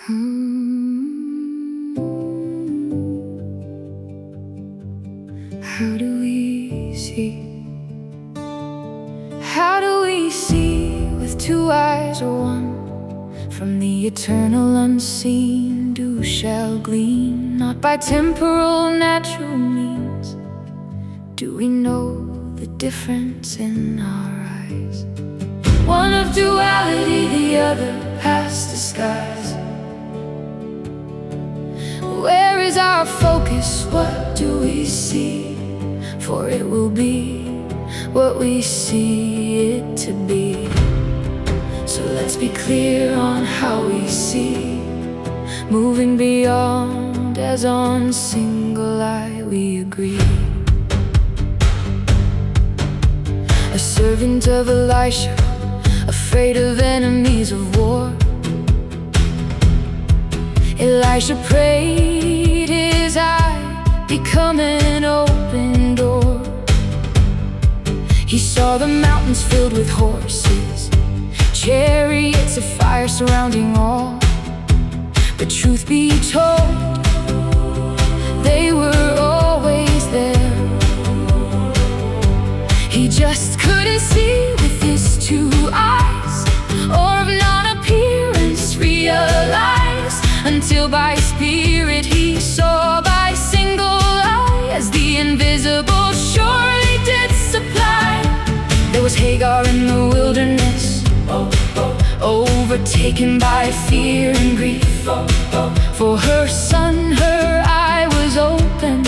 How do we see? How do we see with two eyes or one? From the eternal unseen dew shall glean, not by temporal natural means. Do we know the difference in our eyes? One of duality, the other past disguise. Where is our focus? What do we see? For it will be what we see it to be. So let's be clear on how we see, moving beyond as on single eye we agree. A servant of Elisha, afraid of enemies of war, Elisha prayed his eye become an open door. He saw the mountains filled with horses, chariots of fire surrounding all. But truth be told, they were always there. He just couldn't see with his two eyes, or of non-appearance realize, until by spirit he saw by single eye, as the invisible surely did supply. There was Hagar in the wilderness, overtaken by fear and grief. For her son, her eye was open.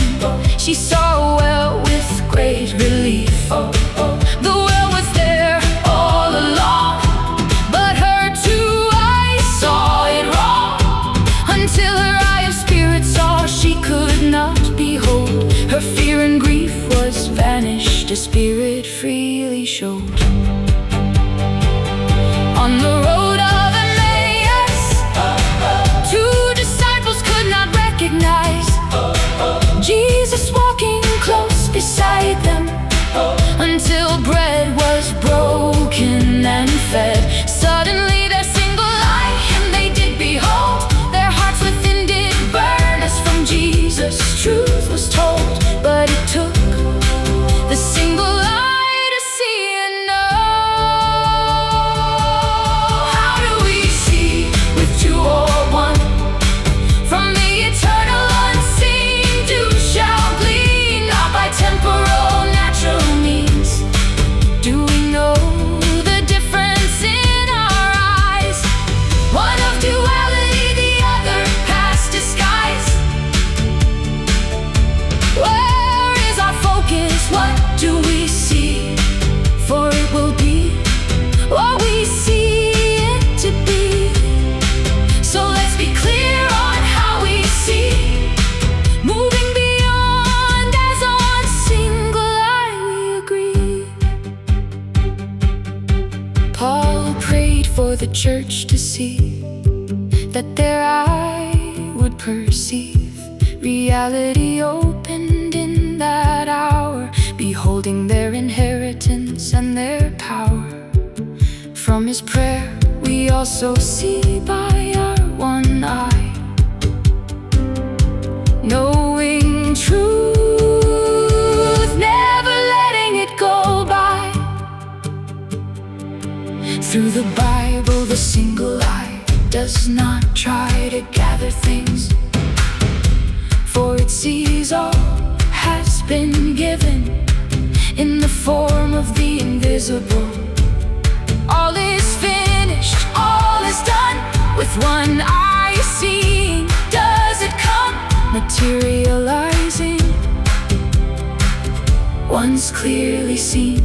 She saw a well with great relief. The well was there all along, but her two eyes saw it wrong, until her eye of spirit saw she could not behold. Her fear and grief was vanished, a spirit freely showed. On the road of Emmaus, two disciples could not recognize Jesus walking close beside them, until bread was broken and fed. Suddenly their single eye, and they did behold, their hearts within did burn as from Jesus truth was told. But it took the single eye to see and know. How do we see with two or one? From the eternal unseen dew shall glean, not by temporal natural means. Do we know the difference in our eyes? One of duality, the other past disguise. Where is our focus? What do we see? For it will be what we see it to be. So let's be clear on how we see, moving beyond as on single eye we agree. Paul prayed for the church to see, that their eye would perceive. Reality opened in that hour, beholding their inheritance and their power. From his prayer we also see by our one eye, knowing truth, never letting it go by. Through the Bible the single eye does not try to gather things, for it sees all has been given in the form of the invisible. All is finished, all is done, with one eye seeing. Does it come materializing? Once clearly seen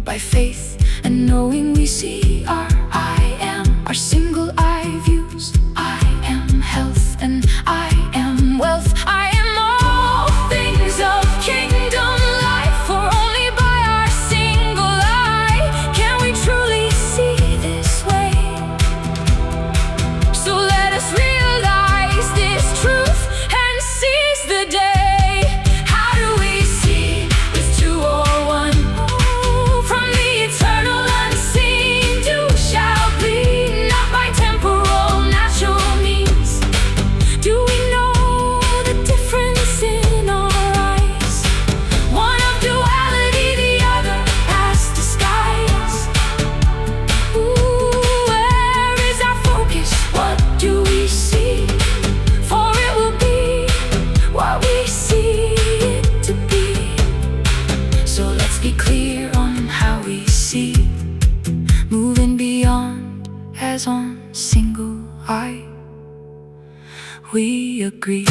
by faith and knowing, we see our I am, our single eye views. I am health and I am wealth. I am all things of kingdom life, for only by our single eye can we truly see this way. So let us realize this truth and seize the day. How do we see with two or one? From the eternal unseen dew single eye. We agree.